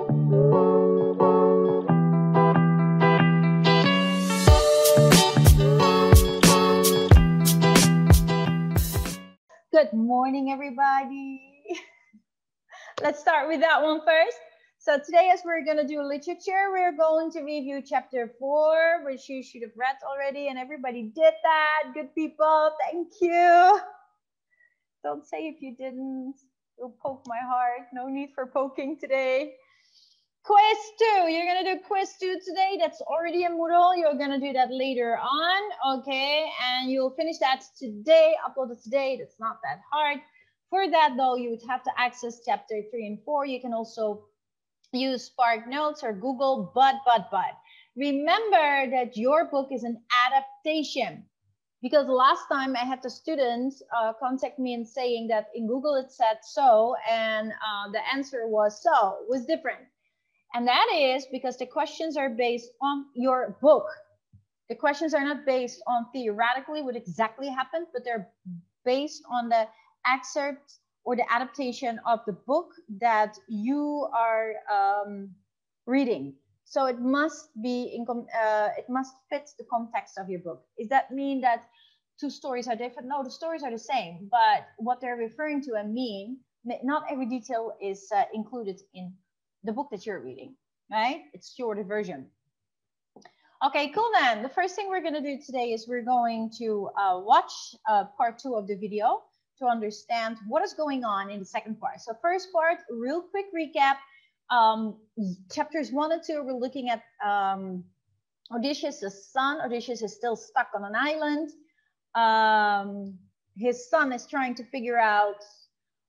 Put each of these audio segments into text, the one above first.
Good morning, everybody. Let's start with that one first. So today, as we're going to do literature, we're going to review chapter 4, which you should have read already, and everybody did that. Good people, thank you. Don't say if you didn't. You'll poke my heart. No need for poking today. Quiz 2. You're going to do quiz 2 today. That's already in Moodle. You're going to do that later on. Okay. And you'll finish that today. Upload it today. That's not that hard. For that, though, you would have to access chapter 3 and 4. You can also use Spark Notes or Google, but. Remember that your book is an adaptation. Because last time I had the students contact me and saying that in Google it said so, and the answer was so. It was different. And that is because the questions are based on your book. The questions are not based on theoretically what exactly happened, but they're based on the excerpt or the adaptation of the book that you are reading. So it must be it must fit the context of your book. Does that mean that two stories are different? No, the stories are the same, but what they're referring to and mean, not every detail is included in the book that you're reading, right? It's shorter version. Okay, cool then. The first thing we're going to do today is we're going to watch part 2 of the video to understand what is going on in the second part. So first part, real quick recap. Chapters 1 and 2, we're looking at Odysseus' son. Odysseus is still stuck on an island. His son is trying to figure out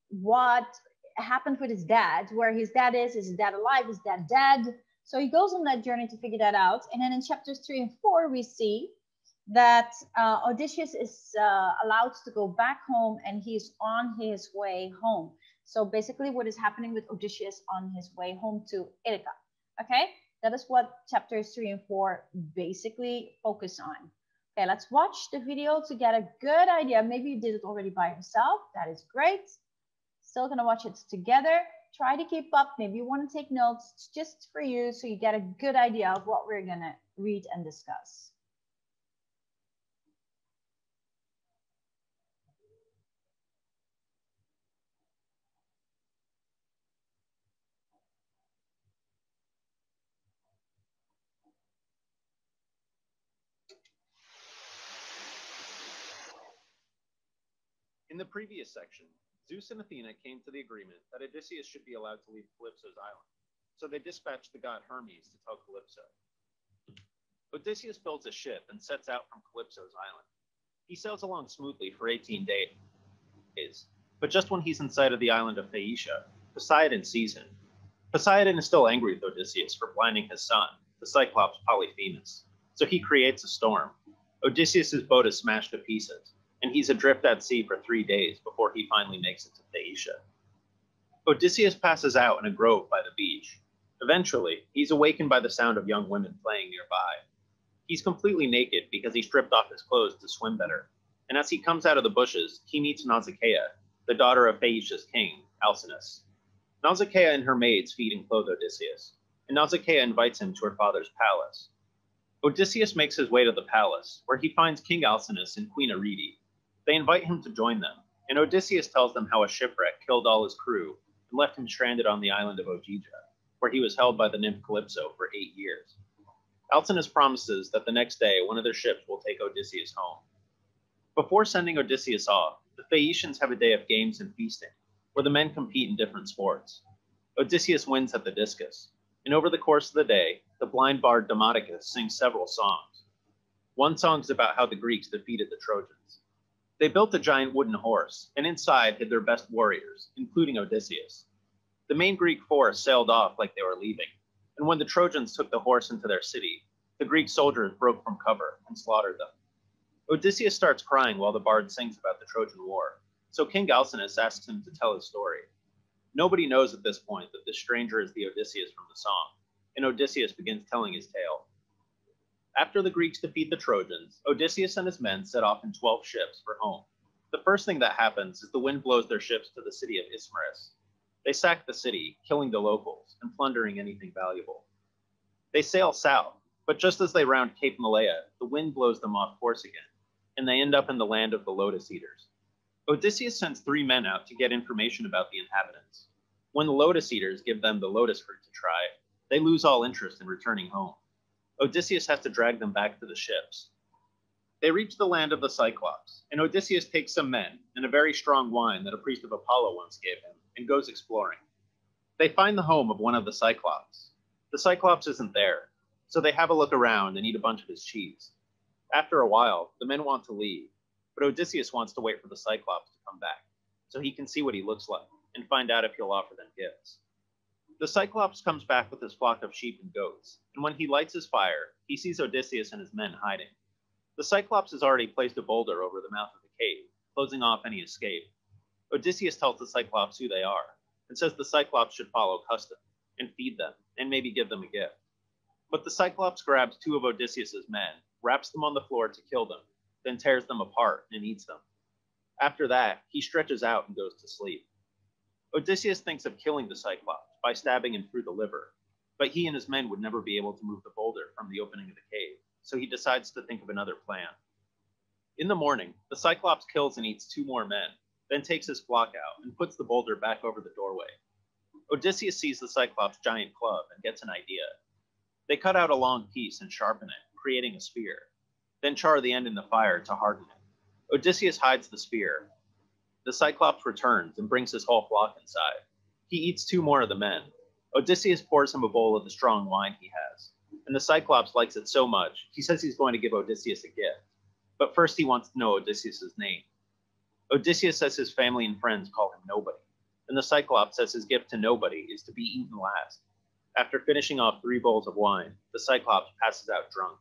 what happened with his dad, where his dad is his dad alive, is dad dead? So he goes on that journey to figure that out. And then in chapters 3 and 4, we see that Odysseus is allowed to go back home and he's on his way home. So basically what is happening with Odysseus on his way home to Ithaca. Okay, that is what chapters 3 and 4 basically focus on. Okay, let's watch the video to get a good idea. Maybe you did it already by yourself. That is great. Still gonna watch it together. Try to keep up. Maybe you want to take notes. It's just for you so you get a good idea of what we're gonna read and discuss. In the previous section, Zeus and Athena came to the agreement that Odysseus should be allowed to leave Calypso's island, so they dispatched the god Hermes to tell Calypso. Odysseus builds a ship and sets out from Calypso's island. He sails along smoothly for 18 days, but just when he's in sight of the island of Phaeacia, Poseidon sees him. Poseidon is still angry with Odysseus for blinding his son, the Cyclops Polyphemus, so he creates a storm. Odysseus' boat is smashed to pieces, and he's adrift at sea for 3 days before he finally makes it to Phaeacia. Odysseus passes out in a grove by the beach. Eventually, he's awakened by the sound of young women playing nearby. He's completely naked because he stripped off his clothes to swim better, and as he comes out of the bushes, he meets Nausicaa, the daughter of Phaeacia's king, Alcinous. Nausicaa and her maids feed and clothe Odysseus, and Nausicaa invites him to her father's palace. Odysseus makes his way to the palace, where he finds King Alcinous and Queen Arete. They invite him to join them, and Odysseus tells them how a shipwreck killed all his crew and left him stranded on the island of Ogygia, where he was held by the nymph Calypso for 8 years. Alcinous promises that the next day one of their ships will take Odysseus home. Before sending Odysseus off, the Phaeacians have a day of games and feasting, where the men compete in different sports. Odysseus wins at the discus, and over the course of the day, the blind bard Demodocus sings several songs. One song is about how the Greeks defeated the Trojans. They built a giant wooden horse, and inside hid their best warriors, including Odysseus. The main Greek force sailed off like they were leaving, and when the Trojans took the horse into their city, the Greek soldiers broke from cover and slaughtered them. Odysseus starts crying while the bard sings about the Trojan War, so King Alcinous asks him to tell his story. Nobody knows at this point that this stranger is the Odysseus from the song, and Odysseus begins telling his tale. After the Greeks defeat the Trojans, Odysseus and his men set off in 12 ships for home. The first thing that happens is the wind blows their ships to the city of Ismarus. They sack the city, killing the locals and plundering anything valuable. They sail south, but just as they round Cape Malea, the wind blows them off course again, and they end up in the land of the Lotus Eaters. Odysseus sends 3 men out to get information about the inhabitants. When the Lotus Eaters give them the lotus fruit to try, they lose all interest in returning home. Odysseus has to drag them back to the ships. They reach the land of the Cyclops, and Odysseus takes some men and a very strong wine that a priest of Apollo once gave him, and goes exploring. They find the home of one of the Cyclops. The Cyclops isn't there, so they have a look around and eat a bunch of his cheese. After a while, the men want to leave, but Odysseus wants to wait for the Cyclops to come back, so he can see what he looks like and find out if he'll offer them gifts. The Cyclops comes back with his flock of sheep and goats, and when he lights his fire, he sees Odysseus and his men hiding. The Cyclops has already placed a boulder over the mouth of the cave, closing off any escape. Odysseus tells the Cyclops who they are, and says the Cyclops should follow custom, and feed them, and maybe give them a gift. But the Cyclops grabs 2 of Odysseus's men, wraps them on the floor to kill them, then tears them apart and eats them. After that, he stretches out and goes to sleep. Odysseus thinks of killing the Cyclops by stabbing him through the liver, but he and his men would never be able to move the boulder from the opening of the cave, so he decides to think of another plan. In the morning, the Cyclops kills and eats 2 more men, then takes his flock out and puts the boulder back over the doorway. Odysseus sees the Cyclops' giant club and gets an idea. They cut out a long piece and sharpen it, creating a spear, then char the end in the fire to harden it. Odysseus hides the spear. The Cyclops returns and brings his whole flock inside. He eats 2 more of the men. Odysseus pours him a bowl of the strong wine he has, and the Cyclops likes it so much, he says he's going to give Odysseus a gift. But first he wants to know Odysseus' name. Odysseus says his family and friends call him Nobody, and the Cyclops says his gift to Nobody is to be eaten last. After finishing off 3 bowls of wine, the Cyclops passes out drunk.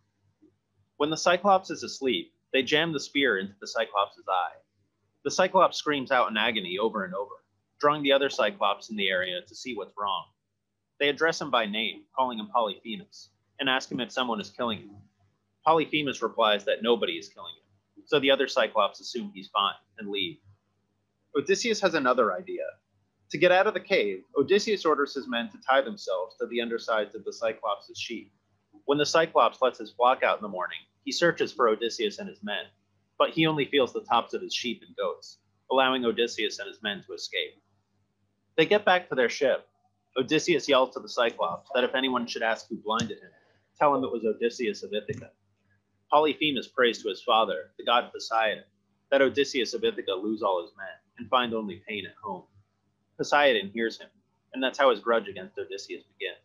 When the Cyclops is asleep, they jam the spear into the Cyclops' eye. The Cyclops screams out in agony over and over, drawing the other Cyclops in the area to see what's wrong. They address him by name, calling him Polyphemus, and ask him if someone is killing him. Polyphemus replies that nobody is killing him, so the other Cyclops assume he's fine and leave. Odysseus has another idea. To get out of the cave, Odysseus orders his men to tie themselves to the undersides of the Cyclops' sheep. When the Cyclops lets his flock out in the morning, he searches for Odysseus and his men, but he only feels the tops of his sheep and goats, allowing Odysseus and his men to escape. They get back to their ship. Odysseus yells to the Cyclops that if anyone should ask who blinded him, tell him it was Odysseus of Ithaca. Polyphemus prays to his father, the god Poseidon, that Odysseus of Ithaca lose all his men and find only pain at home. Poseidon hears him, and that's how his grudge against Odysseus begins.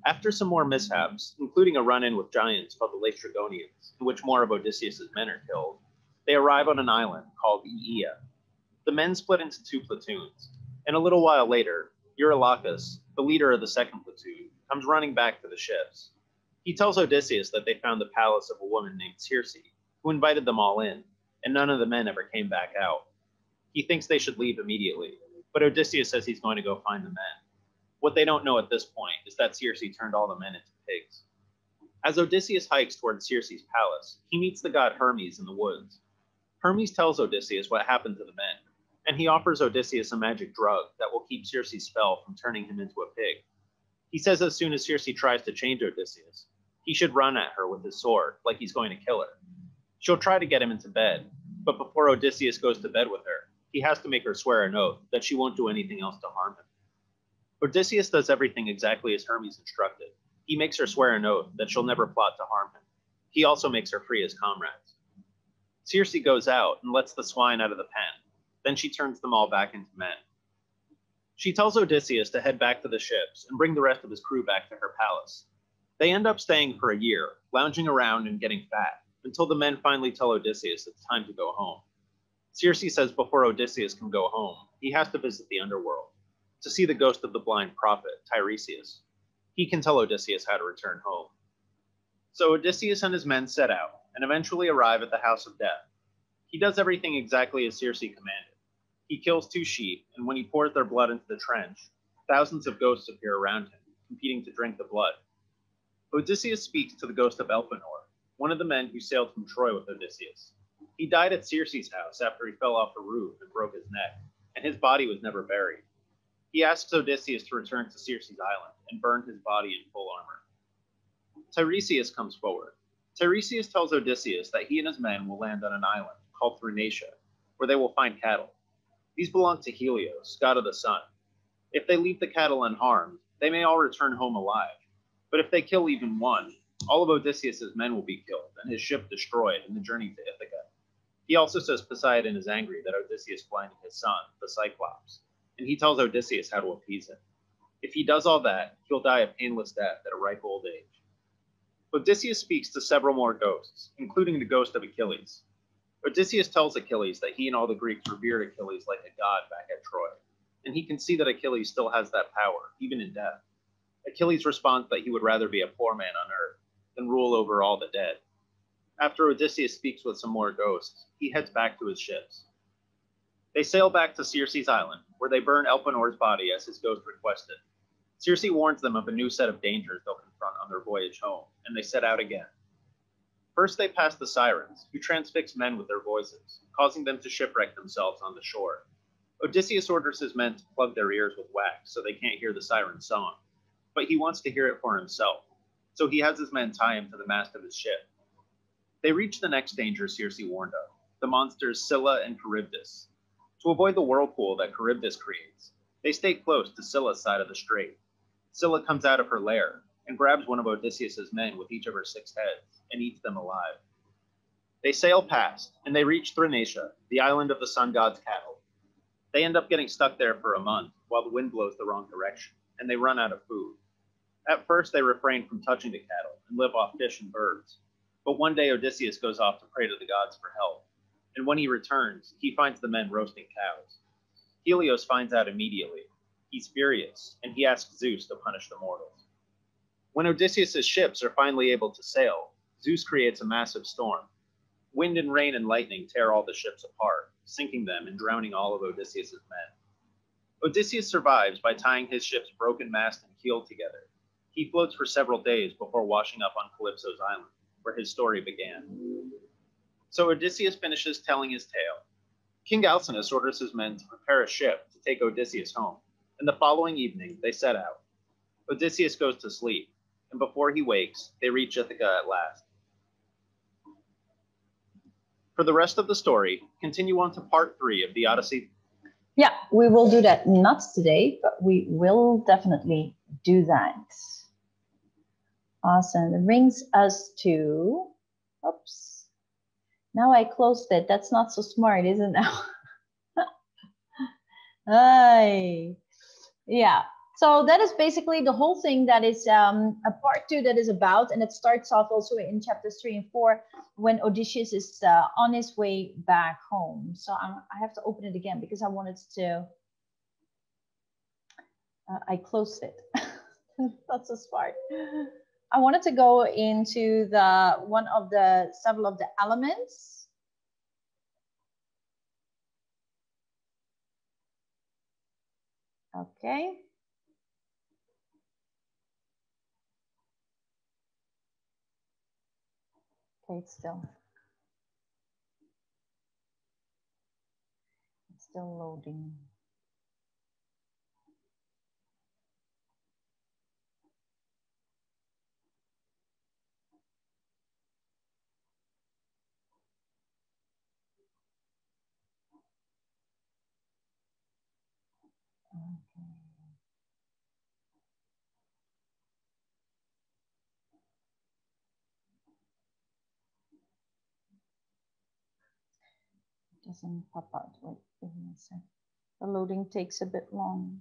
After some more mishaps, including a run-in with giants called the Laestrygonians, in which more of Odysseus' men are killed, they arrive on an island called Aea. The men split into 2 platoons, and a little while later, Eurylochus, the leader of the 2nd platoon, comes running back to the ships. He tells Odysseus that they found the palace of a woman named Circe, who invited them all in, and none of the men ever came back out. He thinks they should leave immediately, but Odysseus says he's going to go find the men. What they don't know at this point is that Circe turned all the men into pigs. As Odysseus hikes toward Circe's palace, he meets the god Hermes in the woods. Hermes tells Odysseus what happened to the men, and he offers Odysseus a magic drug that will keep Circe's spell from turning him into a pig. He says as soon as Circe tries to change Odysseus, he should run at her with his sword like he's going to kill her. She'll try to get him into bed, but before Odysseus goes to bed with her, he has to make her swear an oath that she won't do anything else to harm him. Odysseus does everything exactly as Hermes instructed. He makes her swear an oath that she'll never plot to harm him. He also makes her free his comrades. Circe goes out and lets the swine out of the pen. Then she turns them all back into men. She tells Odysseus to head back to the ships and bring the rest of his crew back to her palace. They end up staying for a year, lounging around and getting fat, until the men finally tell Odysseus it's time to go home. Circe says before Odysseus can go home, he has to visit the underworld, to see the ghost of the blind prophet, Tiresias. He can tell Odysseus how to return home. So Odysseus and his men set out, and eventually arrive at the House of Death. He does everything exactly as Circe commanded. He kills 2 sheep, and when he pours their blood into the trench, thousands of ghosts appear around him, competing to drink the blood. Odysseus speaks to the ghost of Elpenor, one of the men who sailed from Troy with Odysseus. He died at Circe's house after he fell off a roof and broke his neck, and his body was never buried. He asks Odysseus to return to Circe's island and burn his body in full armor. Tiresias comes forward. Tiresias tells Odysseus that he and his men will land on an island called Thrinacia, where they will find cattle. These belong to Helios, god of the sun. If they leave the cattle unharmed, they may all return home alive. But if they kill even one, all of Odysseus' men will be killed and his ship destroyed in the journey to Ithaca. He also says Poseidon is angry that Odysseus blinded his son, the Cyclops, and he tells Odysseus how to appease him. If he does all that, he'll die a painless death at a ripe old age. Odysseus speaks to several more ghosts, including the ghost of Achilles. Odysseus tells Achilles that he and all the Greeks revered Achilles like a god back at Troy, and he can see that Achilles still has that power, even in death. Achilles responds that he would rather be a poor man on earth than rule over all the dead. After Odysseus speaks with some more ghosts, he heads back to his ships. They sail back to Circe's island, where they burn Elpenor's body as his ghost requested. Circe warns them of a new set of dangers they'll confront on their voyage home, and they set out again. First, they pass the Sirens, who transfix men with their voices, causing them to shipwreck themselves on the shore. Odysseus orders his men to plug their ears with wax so they can't hear the siren's song, but he wants to hear it for himself, so he has his men tie him to the mast of his ship. They reach the next danger Circe warned of, the monsters Scylla and Charybdis. To avoid the whirlpool that Charybdis creates, they stay close to Scylla's side of the strait. Scylla comes out of her lair and grabs one of Odysseus' men with each of her 6 heads and eats them alive. They sail past, and they reach Thrinacia, the island of the sun god's cattle. They end up getting stuck there for a month while the wind blows the wrong direction, and they run out of food. At first, they refrain from touching the cattle and live off fish and birds. But one day, Odysseus goes off to pray to the gods for help, and when he returns, he finds the men roasting cows. Helios finds out immediately. He's furious, and he asks Zeus to punish the mortals. When Odysseus' ships are finally able to sail, Zeus creates a massive storm. Wind and rain and lightning tear all the ships apart, sinking them and drowning all of Odysseus' men. Odysseus survives by tying his ship's broken mast and keel together. He floats for several days before washing up on Calypso's island, where his story began. So Odysseus finishes telling his tale. King Alcinous orders his men to prepare a ship to take Odysseus home, and the following evening they set out. Odysseus goes to sleep, and before he wakes, they reach Ithaca at last. For the rest of the story, continue on to part 3 of the Odyssey. Yeah, we will do that not today, but we will definitely do that. Awesome. It brings us to, oops. Now I closed it. That's not so smart, is it now? Hi. Yeah. So that is basically the whole thing that is a part 2 that is about, and it starts off also in chapters 3 and 4 when Odysseus is on his way back home. So I have to open it again because I wanted to, I closed it. That's so smart. I wanted to go into the several of the elements. Okay. Okay, it's still loading. Okay. It doesn't pop out. Wait, give me a sec. The loading takes a bit long.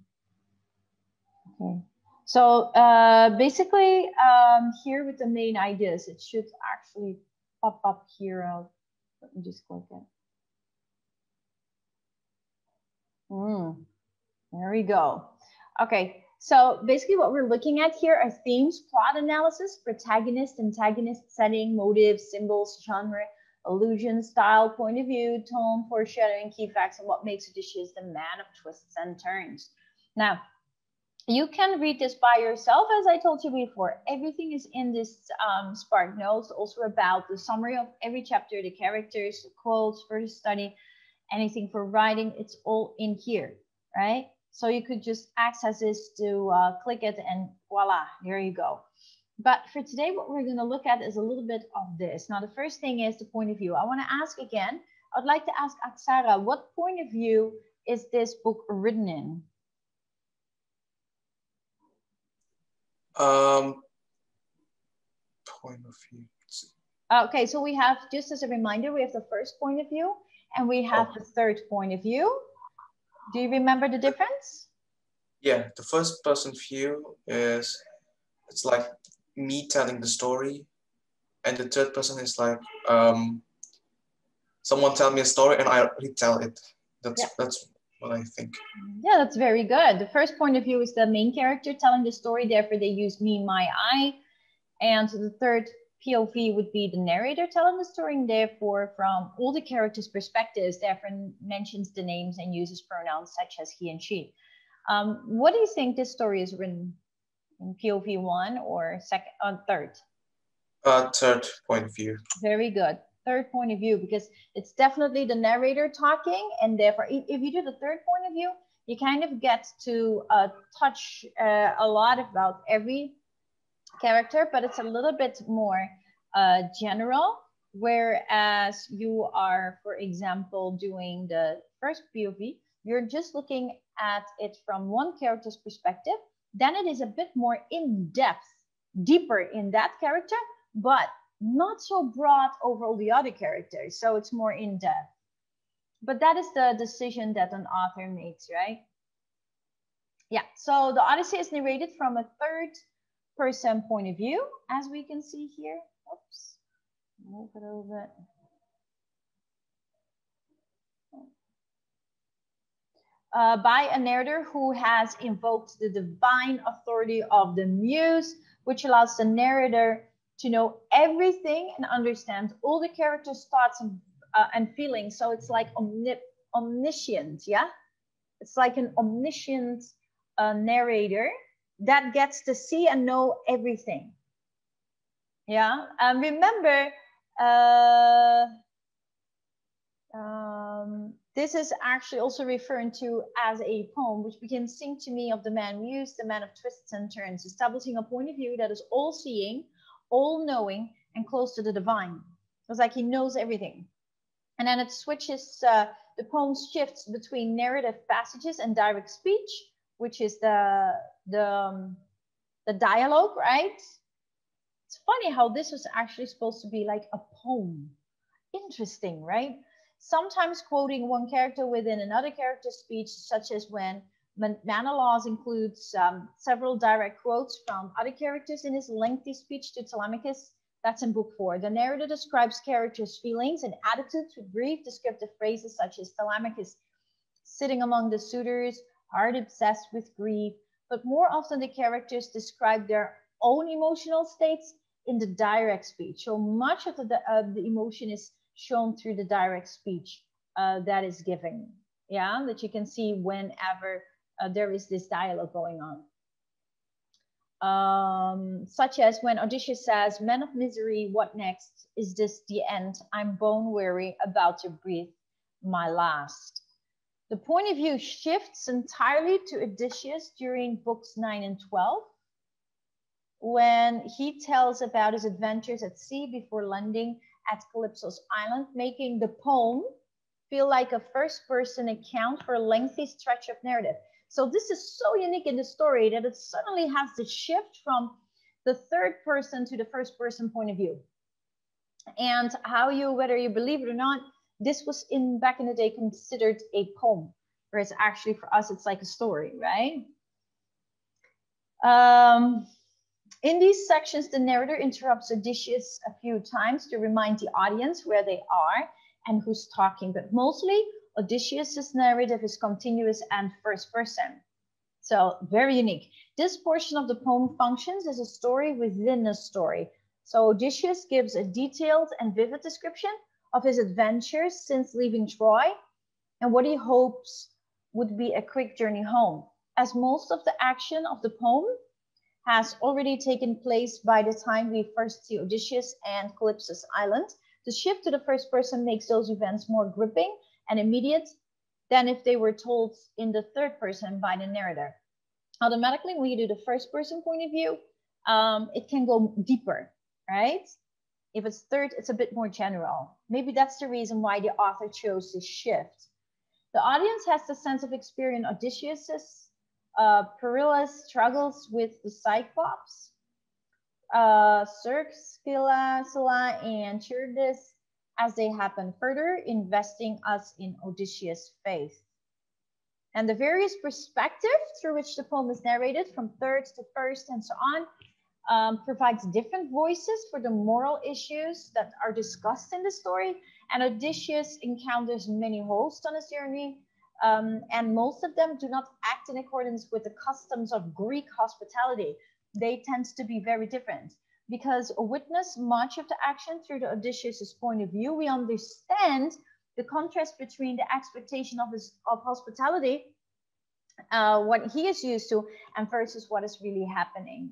Okay. So basically here with the main ideas, it should actually pop up here. Let me just click it. There we go. Okay, so basically what we're looking at here are themes, plot analysis, protagonist, antagonist, setting, motive, symbols, genre, allusion, style, point of view, tone, foreshadowing, key facts, and what makes Odysseus the man of twists and turns. Now, you can read this by yourself, as I told you before. Everything is in this Spark Notes, also about the summary of every chapter, the characters, the quotes for the study, anything for writing, it's all in here, right? So you could just access this to click it and voila, here you go. But for today, what we're going to look at is a little bit of this. Now, the first thing is the point of view. I want to ask again, I'd like to ask Aksara, what point of view is this book written in? Point of view. Okay, so we have, just as a reminder, we have the first point of view and we have the third point of view. Do you remember the difference? Yeah, the first person view is, it's like me telling the story, and the third person is like someone tell me a story and I retell it. That's what I think. Yeah, that's very good. The first point of view is the main character telling the story, therefore they use me, my, I. And the third POV would be the narrator telling the story, and therefore from all the characters' perspectives, therefore mentions the names and uses pronouns such as he and she. What do you think this story is written in POV 1 or second or third? Third point of view. Very good. Third point of view, because it's definitely the narrator talking, and therefore if you do the third point of view, you kind of get to touch a lot about every character, but it's a little bit more general, whereas you are, for example, doing the first POV, you're just looking at it from one character's perspective. Then it is a bit more in depth, deeper in that character, but not so broad over all the other characters. So it's more in depth. But that is the decision that an author makes, right? Yeah, so the Odyssey is narrated from a third person point of view, as we can see here. Oops, move it a little bit. By a narrator who has invoked the divine authority of the muse, which allows the narrator to know everything and understand all the characters' thoughts and feelings. So it's like omniscient, yeah? It's like an omniscient narrator that gets to see and know everything. Yeah, remember, this is actually also referred to as a poem, which begins, "Sing to me of the man muse, the man of twists and turns," establishing a point of view that is all-seeing, all-knowing, and close to the divine. It's like he knows everything. And then it switches, the poem shifts between narrative passages and direct speech, which is the dialogue, right? It's funny how this was actually supposed to be like a poem. Interesting, right? Sometimes quoting one character within another character's speech, such as when Menelaus includes several direct quotes from other characters in his lengthy speech to Telemachus. That's in book 4. The narrator describes characters' feelings and attitudes with brief descriptive phrases such as Telemachus sitting among the suitors, heart obsessed with grief. But more often the characters describe their own emotional states in the direct speech. So much of the emotion is shown through the direct speech that is given. Yeah, that you can see whenever there is this dialogue going on. Such as when Odysseus says, "Men of misery, what next? Is this the end? I'm bone weary, about to breathe my last." The point of view shifts entirely to Odysseus during books 9 and 12, when he tells about his adventures at sea before landing at Calypso's island, making the poem feel like a first-person account for a lengthy stretch of narrative. So this is so unique in the story that it suddenly has the shift from the third person to the first person point of view. And how you, whether you believe it or not, this was back in the day considered a poem, whereas actually for us, it's like a story, right? In these sections, the narrator interrupts Odysseus a few times to remind the audience where they are and who's talking, but mostly Odysseus's narrative is continuous and first person. So very unique. This portion of the poem functions as a story within a story. So Odysseus gives a detailed and vivid description of his adventures since leaving Troy and what he hopes would be a quick journey home. As most of the action of the poem has already taken place by the time we first see Odysseus and Calypso's island, the shift to the first person makes those events more gripping and immediate than if they were told in the third person by the narrator. Automatically, when you do the first person point of view, it can go deeper, right? If it's third, it's a bit more general. Maybe that's the reason why the author chose this shift. The audience has the sense of experience Odysseus's perilous struggles with the Cyclops, Circe, Scylla, and Charybdis as they happen further, investing us in Odysseus' faith. And the various perspectives through which the poem is narrated, from third to first and so on, provides different voices for the moral issues that are discussed in the story. And Odysseus encounters many hosts on his journey, and most of them do not act in accordance with the customs of Greek hospitality. They tend to be very different. Because witness much of the action through the Odysseus' point of view, we understand the contrast between the expectation of hospitality, what he is used to, and versus what is really happening.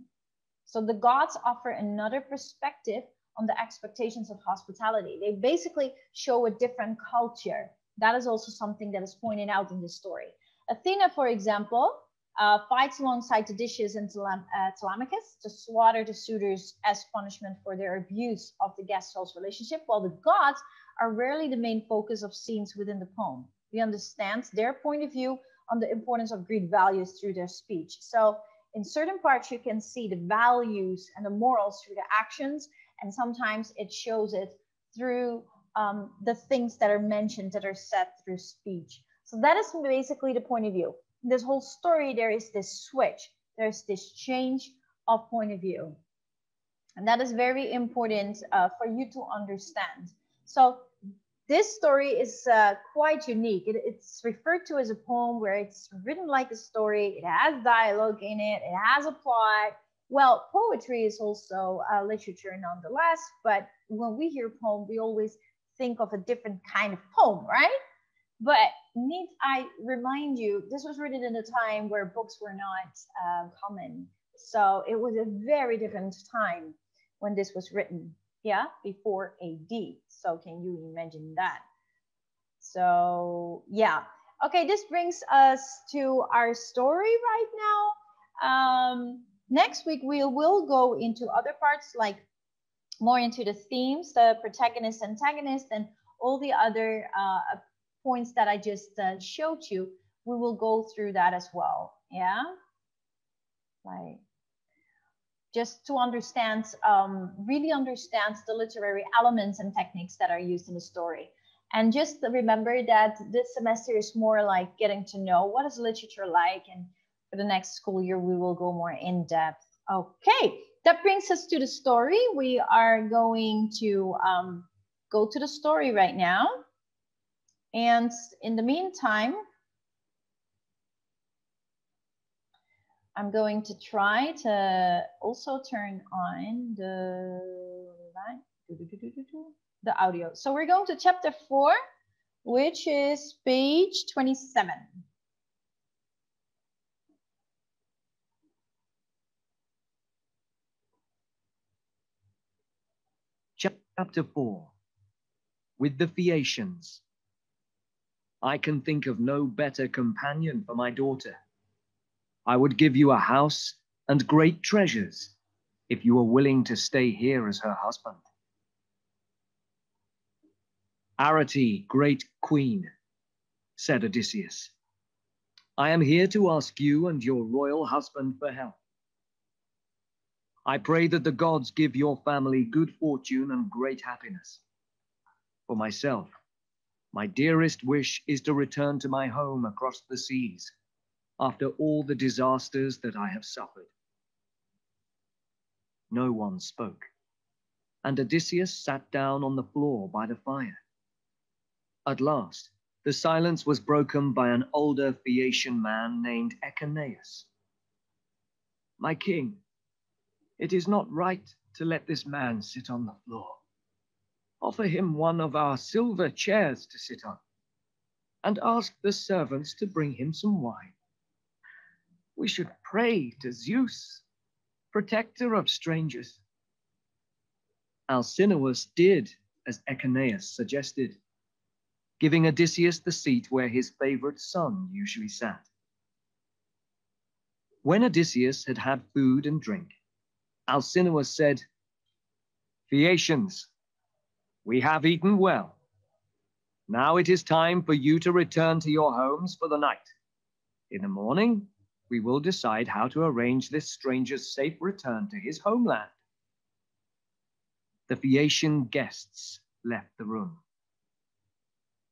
So the gods offer another perspective on the expectations of hospitality. They basically show a different culture. That is also something that is pointed out in the story. Athena, for example, fights alongside Odysseus and Telemachus to slaughter the suitors as punishment for their abuse of the guest-host relationship, while the gods are rarely the main focus of scenes within the poem. We understand their point of view on the importance of Greek values through their speech. So in certain parts, you can see the values and the morals through the actions, and sometimes it shows it through the things that are mentioned, that are said through speech. So that is basically the point of view. In this whole story, there is this switch. There's this change of point of view. And that is very important for you to understand. So this story is quite unique. It's referred to as a poem where it's written like a story. It has dialogue in it. It has a plot. Well, poetry is also literature nonetheless. But when we hear poem, we always think of a different kind of poem, right? But need I remind you, this was written in a time where books were not common. So it was a very different time when this was written. Yeah, before AD. So can you imagine that? So yeah. Okay, this brings us to our story right now. Next week, we will go into other parts, like more into the themes, the protagonist, antagonist, and all the other points that I just showed you. We will go through that as well. Yeah. Like, just to understand, really understand the literary elements and techniques that are used in the story. And just remember that this semester is more like getting to know what is literature like, and for the next school year, we will go more in depth. Okay, that brings us to the story. We are going to go to the story right now. And in the meantime, I'm going to try to also turn on the audio. So we're going to chapter 4, which is page 27. Chapter 4. With the Phaeacians. I can think of no better companion for my daughter. I would give you a house and great treasures if you were willing to stay here as her husband. Arete, great queen, said Odysseus, I am here to ask you and your royal husband for help. I pray that the gods give your family good fortune and great happiness. For myself, my dearest wish is to return to my home across the seas after all the disasters that I have suffered. No one spoke, and Odysseus sat down on the floor by the fire. At last, the silence was broken by an older Phaeacian man named Echeneus. My king, it is not right to let this man sit on the floor. Offer him one of our silver chairs to sit on, and ask the servants to bring him some wine. We should pray to Zeus, protector of strangers. Alcinous did as Echeneus suggested. giving Odysseus the seat where his favorite son usually sat. When Odysseus had had food and drink, Alcinous said, "Phaeacians, we have eaten well. Now it is time for you to return to your homes for the night. In the morning, we will decide how to arrange this stranger's safe return to his homeland." The Phaeacian guests left the room.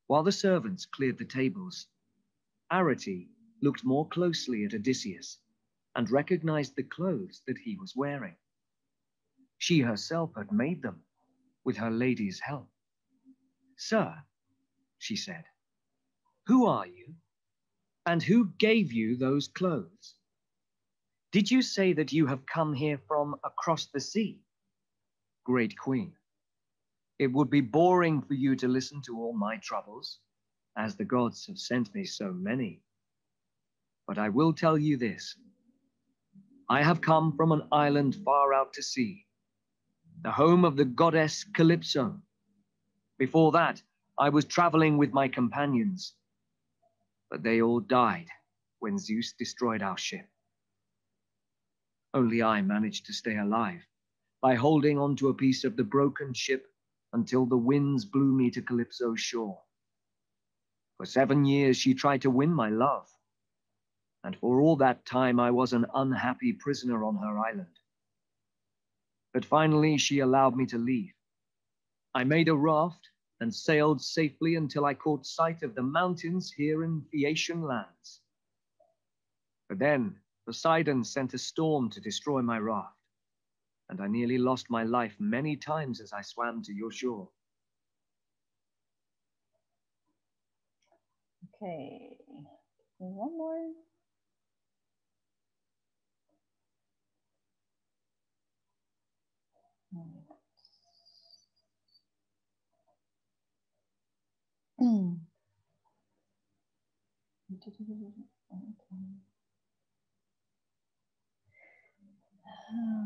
While the servants cleared the tables, Arete looked more closely at Odysseus and recognized the clothes that he was wearing. She herself had made them with her lady's help. "Sir," she said, "who are you? And who gave you those clothes? Did you say that you have come here from across the sea? Great Queen, it would be boring for you to listen to all my troubles, as the gods have sent me so many. But I will tell you this. I have come from an island far out to sea, the home of the goddess Calypso. Before that, I was traveling with my companions, but they all died when Zeus destroyed our ship. Only I managed to stay alive by holding on to a piece of the broken ship until the winds blew me to Calypso's shore. For 7 years she tried to win my love, and for all that time I was an unhappy prisoner on her island. But finally she allowed me to leave. I made a raft and sailed safely until I caught sight of the mountains here in Phaeacian lands. But then Poseidon sent a storm to destroy my raft, and I nearly lost my life many times as I swam to your shore." Okay, one more.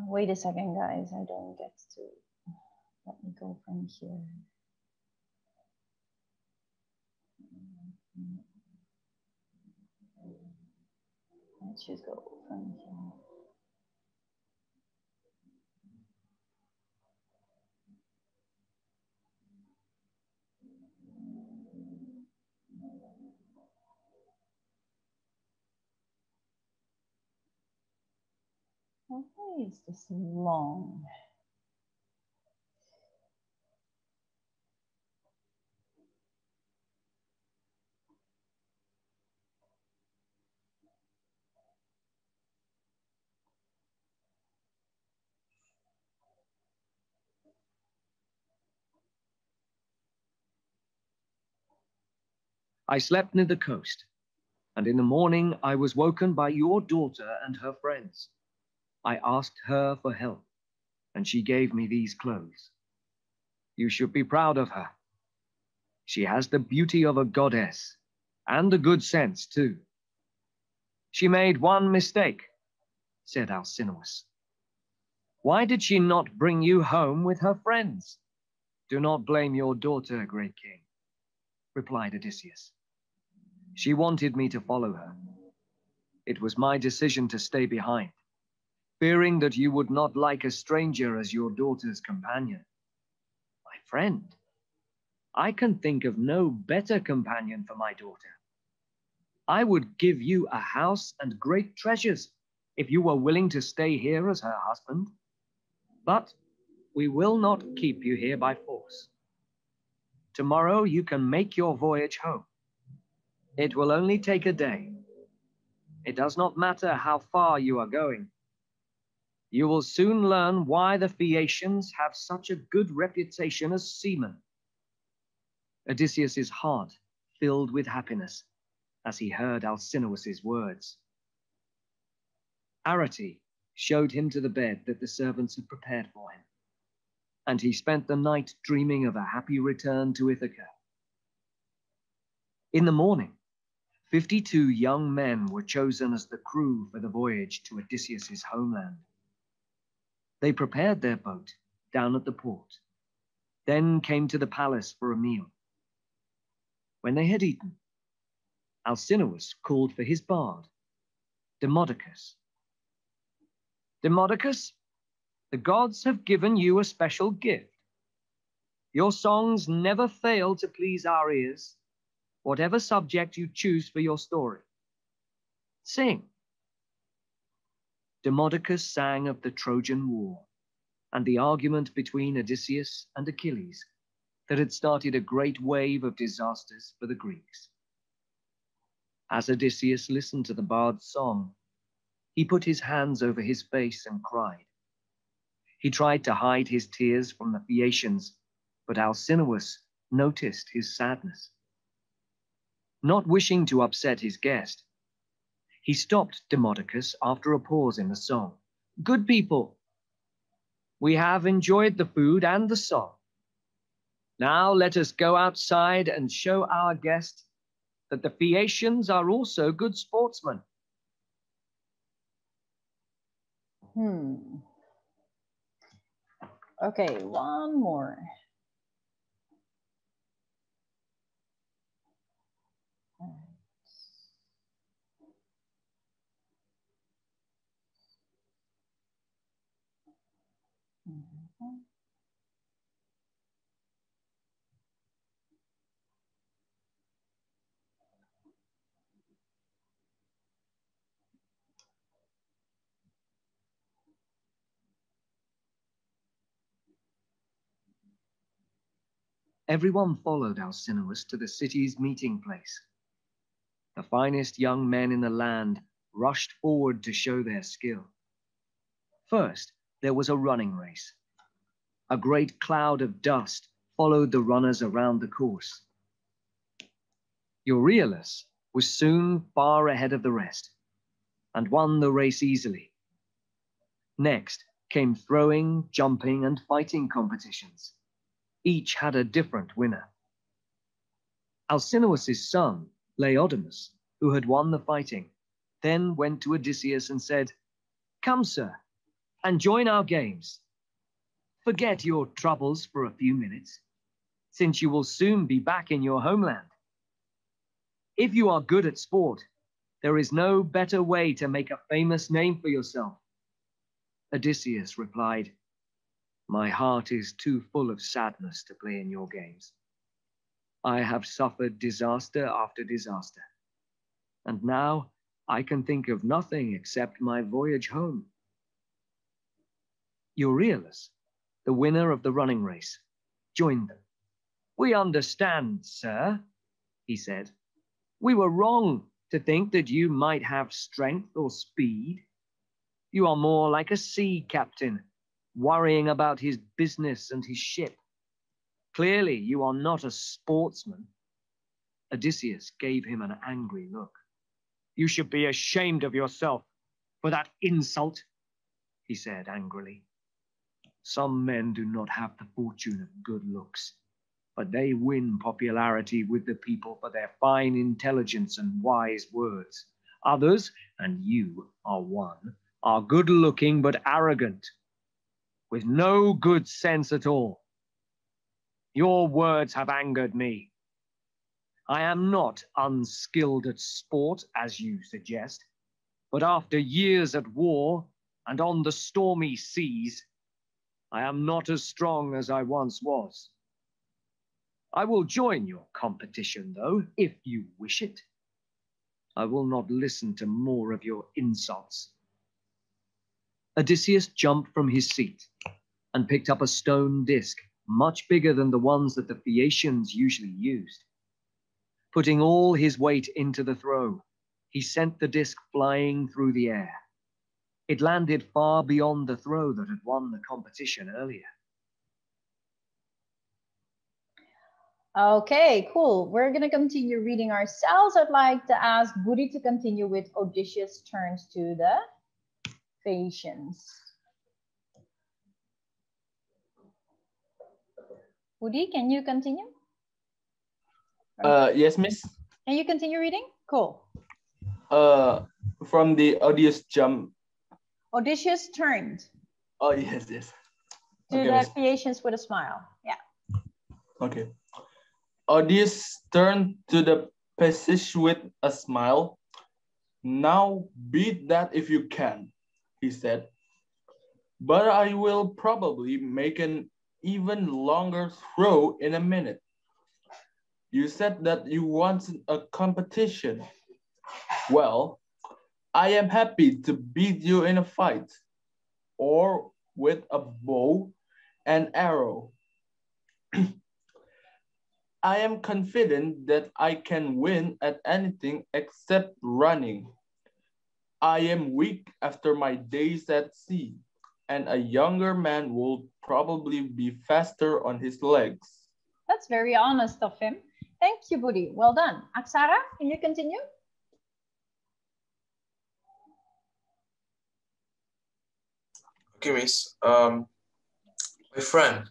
Wait a second, guys. I don't get to. Let me go from here. Let's just go from here. Why is this long? "I slept near the coast, and in the morning I was woken by your daughter and her friends. I asked her for help, and she gave me these clothes. You should be proud of her. She has the beauty of a goddess, and the good sense, too." "She made one mistake," said Alcinous. "Why did she not bring you home with her friends?" "Do not blame your daughter, great king," replied Odysseus. "She wanted me to follow her. It was my decision to stay behind, fearing that you would not like a stranger as your daughter's companion. My friend, I can think of no better companion for my daughter. I would give you a house and great treasures if you were willing to stay here as her husband. But we will not keep you here by force. Tomorrow you can make your voyage home. It will only take a day. It does not matter how far you are going. You will soon learn why the Phaeacians have such a good reputation as seamen." Odysseus's heart filled with happiness as he heard Alcinous's words. Arete showed him to the bed that the servants had prepared for him, and he spent the night dreaming of a happy return to Ithaca. In the morning, 52 young men were chosen as the crew for the voyage to Odysseus's homeland. They prepared their boat down at the port, then came to the palace for a meal. When they had eaten, Alcinous called for his bard, Demodocus. Demodocus, the gods have given you a special gift. Your songs never fail to please our ears, whatever subject you choose for your story. Sing. Demodocus sang of the Trojan War and the argument between Odysseus and Achilles that had started a great wave of disasters for the Greeks. As Odysseus listened to the bard's song, he put his hands over his face and cried. He tried to hide his tears from the Phaeacians, but Alcinous noticed his sadness. Not wishing to upset his guest, he stopped Demodocus after a pause in the song. Good people, we have enjoyed the food and the song. Now let us go outside and show our guest that the Phaeacians are also good sportsmen. Okay, one more. Everyone followed Alcinous to the city's meeting place. The finest young men in the land rushed forward to show their skill. First, there was a running race. A great cloud of dust followed the runners around the course. Euryalus was soon far ahead of the rest and won the race easily. Next came throwing, jumping, and fighting competitions. Each had a different winner. Alcinous's son, Laodamas, who had won the fighting, then went to Odysseus and said, "Come, sir, and join our games. Forget your troubles for a few minutes, since you will soon be back in your homeland. If you are good at sport, there is no better way to make a famous name for yourself." Odysseus replied, "My heart is too full of sadness to play in your games. I have suffered disaster after disaster, and now I can think of nothing except my voyage home." Euryalus, the winner of the running race, joined them. "We understand, sir," he said. "We were wrong to think that you might have strength or speed. You are more like a sea captain, worrying about his business and his ship. Clearly, you are not a sportsman." Odysseus gave him an angry look. "You should be ashamed of yourself for that insult," he said angrily. "Some men do not have the fortune of good looks, but they win popularity with the people for their fine intelligence and wise words. Others, and you are one, are good-looking but arrogant, with no good sense at all. Your words have angered me. I am not unskilled at sport, as you suggest, but after years at war and on the stormy seas, I am not as strong as I once was. I will join your competition, though, if you wish it. I will not listen to more of your insults." Odysseus jumped from his seat and picked up a stone disc, much bigger than the ones that the Phaeacians usually used. Putting all his weight into the throw, he sent the disc flying through the air. It landed far beyond the throw that had won the competition earlier. Okay, cool. We're going to continue reading ourselves. I'd like to ask Budi to continue with Odysseus turns to the Phaeacians. Budi, can you continue? Yes, miss. Can you continue reading? Cool. From the Odysseus jump. Odysseus turned Oh, yes, yes. to Okay, the miss. Phaeacians with a smile. Yeah. Okay. Odysseus turned to the passage with a smile. Now beat that if you can, he said. But I will probably make an even longer throw in a minute. You said that you wanted a competition. Well, I am happy to beat you in a fight, or with a bow and arrow. I am confident that I can win at anything except running. I am weak after my days at sea, and a younger man will probably be faster on his legs. That's very honest of him. Thank you, Budi. Well done. Aksara, can you continue? Okay, miss. My friend,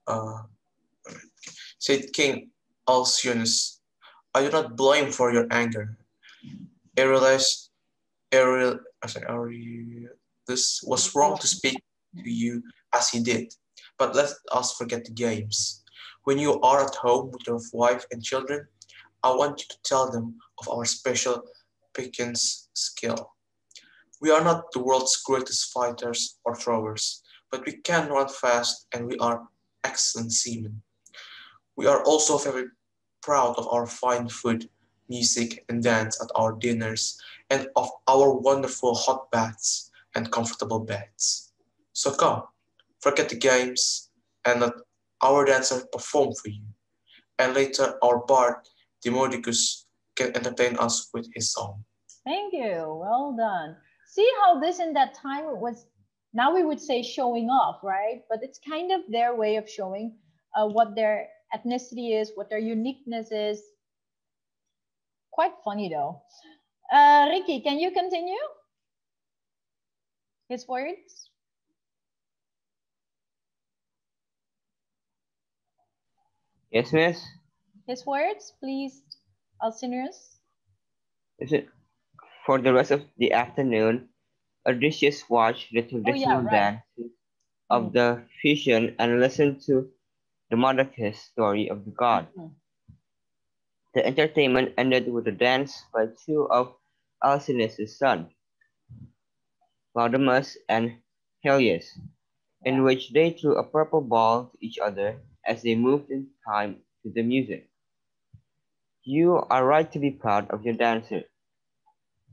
uh, said King Alcyoneus, I do not blame for your anger. Aurelius, this was wrong to speak to you as he did. But let us forget the games. When you are at home with your wife and children, I want you to tell them of our special Pickens skill. We are not the world's greatest fighters or throwers, but we can run fast and we are excellent seamen. We are also very proud of our fine food, music, and dance at our dinners, and of our wonderful hot baths and comfortable beds. So come, forget the games, and let our dancer perform for you. And later our bard, Demodicus, can entertain us with his song. Thank you. Well done. See how this in that time it was, now we would say showing off, right? But it's kind of their way of showing what their ethnicity is, what their uniqueness is. Quite funny though. Ricky, can you continue? His words? Yes, miss. His words, please, Alcinous. Is it for the rest of the afternoon? Odysseus watched the Oh yeah, traditional right. dances of the Phaeacian and listened to the Mardychus story of the god. The entertainment ended with a dance by two of Alcinous's sons, Laodamas and Helios, in which they threw a purple ball to each other as they moved in time to the music. You are right to be proud of your dancer,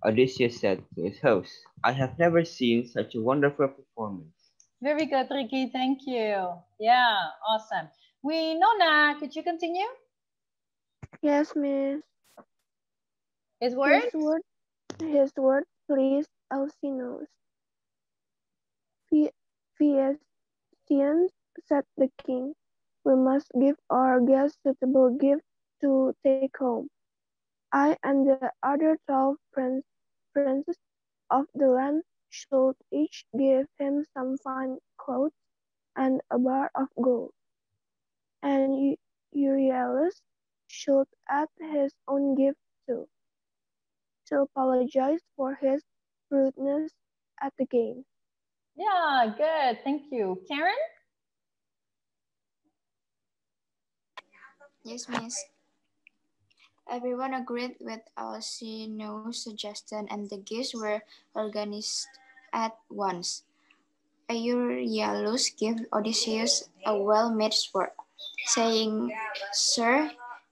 Odysseus said to his host. I have never seen such a wonderful performance. Very good, Ricky. Thank you. Yeah, awesome. Nona, could you continue? Yes, miss. His words? His word, please, Alcinous. Phaeacians, said the king, we must give our guests suitable gifts to take home. I and the other 12 princes of the land should each give him some fine clothes and a bar of gold. And Euryalus should add his own gift too, to apologize for his rudeness at the game. Yeah, good. Thank you. Karen? Yes, miss. Everyone agreed with Alcino's suggestion and the gifts were organized at once. Euryalus gave Odysseus a well-made sword, saying, Sir,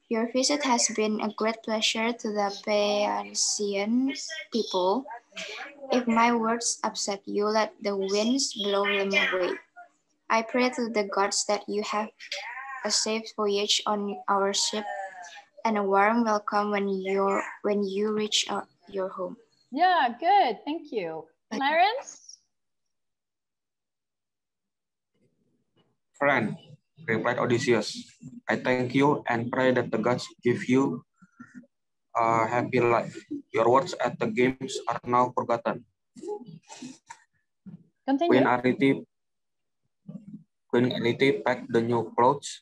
your visit has been a great pleasure to the Phaeacian people. If my words upset you, let the winds blow them away. I pray to the gods that you have a safe voyage on our ship and a warm welcome when you reach your home. Yeah, good. Thank you. Clarence? Friend, replied Odysseus, I thank you and pray that the gods give you a happy life. Your words at the games are now forgotten. Continue. Queen Elite packed the new clothes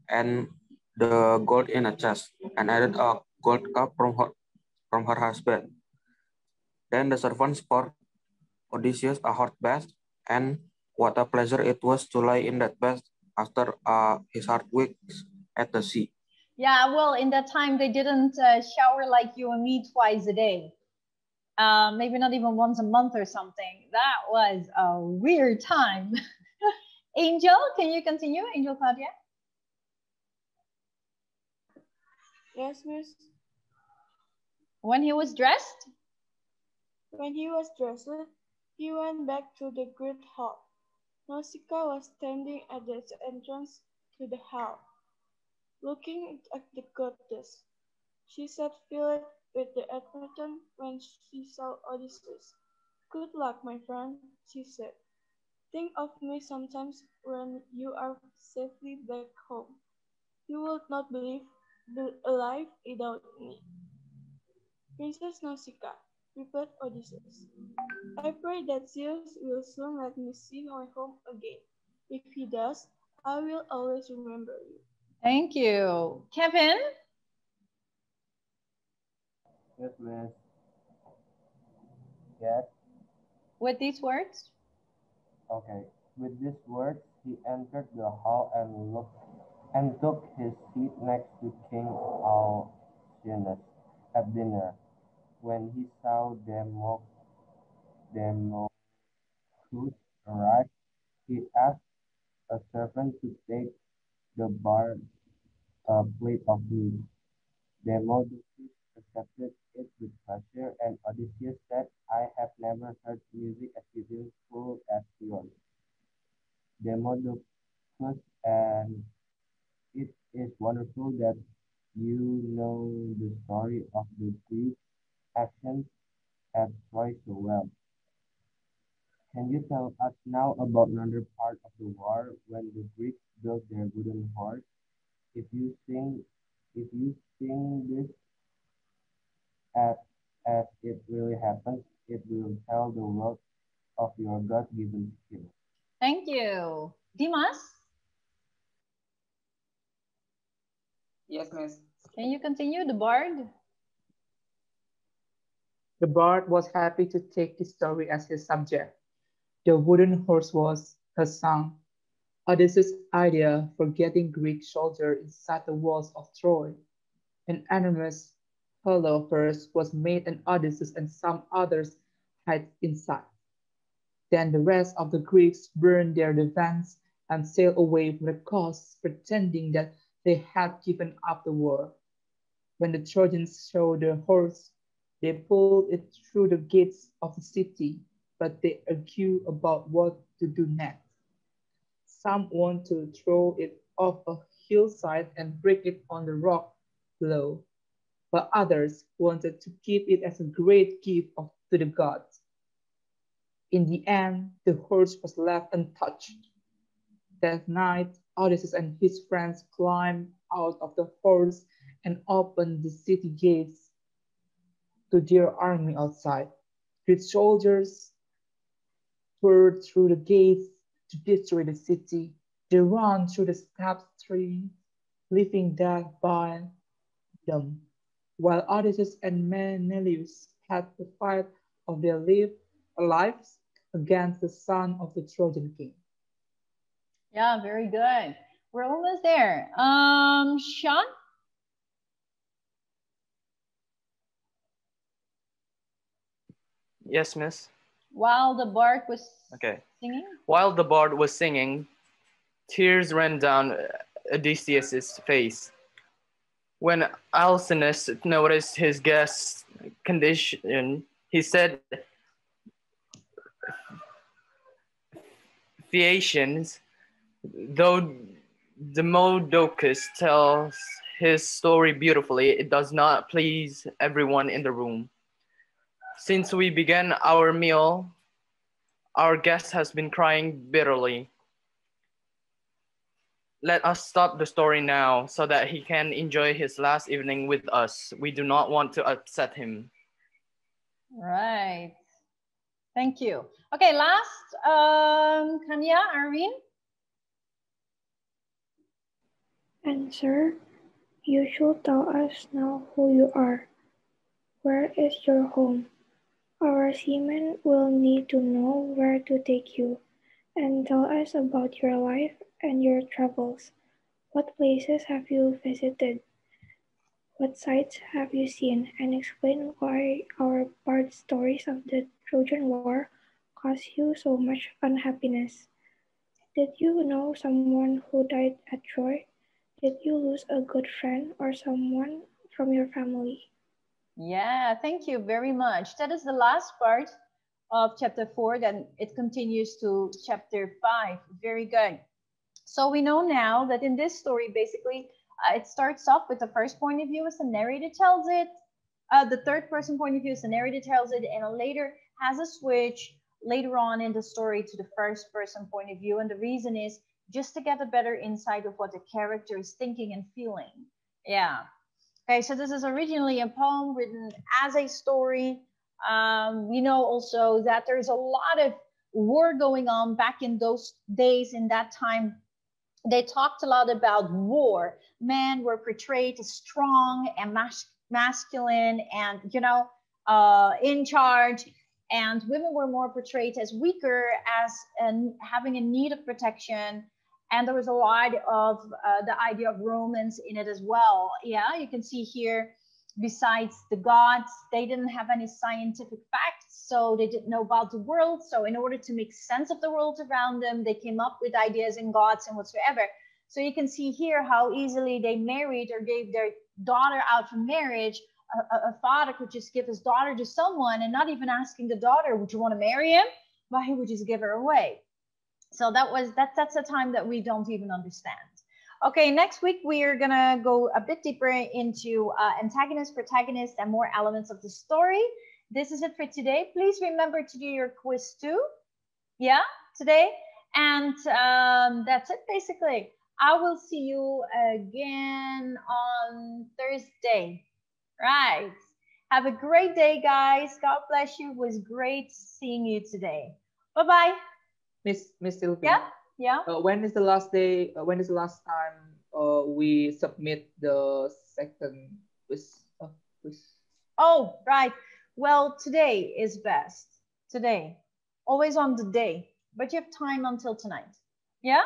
and the gold in a chest and added a gold cup from her husband. Then the servants poured Odysseus a hot bath, and what a pleasure it was to lie in that bath after his hard weeks at the sea. Yeah, well, in that time they didn't shower like you and me twice a day. Maybe not even once a month or something. That was a weird time. Angel, can you continue? Angel Claudia? Yes, miss. When he was dressed? When he was dressed, he went back to the great hall. Nausicaa was standing at the entrance to the hall, looking at the goddess. She sat filled with the admiration when she saw Odysseus. Good luck, my friend, she said. Think of me sometimes when you are safely back home. You would not believe alive without me. Princess Nausicaa, replied Odysseus. I pray that Zeus will soon let me see my home again. If he does, I will always remember you. Thank you. Kevin? Yes, miss. Yes. With these words? Okay. With these words, he entered the hall and took his seat next to King Alcinous at dinner. When he saw Demodocus arrive, he asked a servant to take the bar a plate of meat. Demodocus accepted it with pleasure, and Odysseus said, I have never heard music as beautiful as yours, Demodocus, and it is wonderful that you know the story of the Greek actions at Troy so well. Can you tell us now about another part of the war when the Greeks built their wooden horse? If you sing, if you sing this as, as it really happens, it will tell the world of your God-given skill. Thank you. Dimas? Yes, miss. Can you continue, the bard? The bard was happy to take the story as his subject. The wooden horse was, thus sung, Odysseus' idea for getting Greek soldiers inside the walls of Troy. An enormous hollow first was made and Odysseus and some others hid inside. Then the rest of the Greeks burned their defense and sailed away from the coast, pretending that they had given up the war. When the Trojans saw the horse, they pulled it through the gates of the city, but they argued about what to do next. Some wanted to throw it off a hillside and break it on the rock below, while others wanted to keep it as a great gift to the gods. In the end, the horse was left untouched. That night, Odysseus and his friends climbed out of the horse and opened the city gates to their army outside. Great soldiers poured through the gates to destroy the city. They ran through the tapestry, leaving death by them, while Odysseus and Menelaus had the fight of their lives against the son of the Trojan king. Yeah, very good. We're almost there. Sean? Yes, miss. While the bard was singing? While the bard was singing, tears ran down Odysseus' face. When Alcinous noticed his guest's condition, he said, Phaeacians, though Demodocus tells his story beautifully, it does not please everyone in the room. Since we began our meal, our guest has been crying bitterly. Let us stop the story now so that he can enjoy his last evening with us. We do not want to upset him. Right. Thank you. Okay, last, Kanya, Arvin. Answer. You should tell us now who you are. Where is your home? Our seamen will need to know where to take you, and tell us about your life and your travels. What places have you visited? What sights have you seen? And explain why our part stories of the Trojan War caused you so much unhappiness. Did you know someone who died at Troy? Did you lose a good friend or someone from your family? Yeah, thank you very much. That is the last part of chapter 4. Then it continues to chapter 5. Very good. So we know now that in this story, basically, it starts off with the first point of view as the narrator tells it. The third person point of view as the narrator tells it, and later has a switch later on in the story to the first person point of view. And the reason is just to get a better insight of what the character is thinking and feeling. Yeah. Okay, so this is originally a poem written as a story. We know also that there's a lot of war going on back in those days. In that time, they talked a lot about war. Men were portrayed as strong and masculine and, in charge. And women were more portrayed as weaker, as having a need of protection. And there was a lot of the idea of romance in it as well. Yeah, you can see here, besides the gods, they didn't have any scientific facts, so they didn't know about the world. So in order to make sense of the world around them, they came up with ideas in gods and whatsoever. So you can see here how easily they married or gave their daughter out for marriage. A father could just give his daughter to someone and not even asking the daughter, would you want to marry him? But he would just give her away. So that's a time that we don't even understand. Okay, next week we are gonna go a bit deeper into antagonist, protagonist, and more elements of the story. This is it for today. Please remember to do your quiz too. Yeah, today. And that's it basically. I will see you again on Thursday. Right. Have a great day, guys. God bless you. It was great seeing you today. Bye-bye. Miss Sylvie. Yeah, yeah. When is the last day? When is the last time we submit the second quiz? Oh, right. Well, today is best. Today, always on the day, but you have time until tonight. Yeah.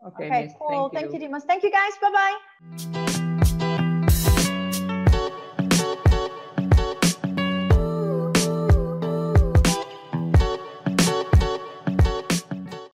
Okay, Okay. Miss, Cool. thank you. Thank you, Dimas. Thank you, guys. Bye bye.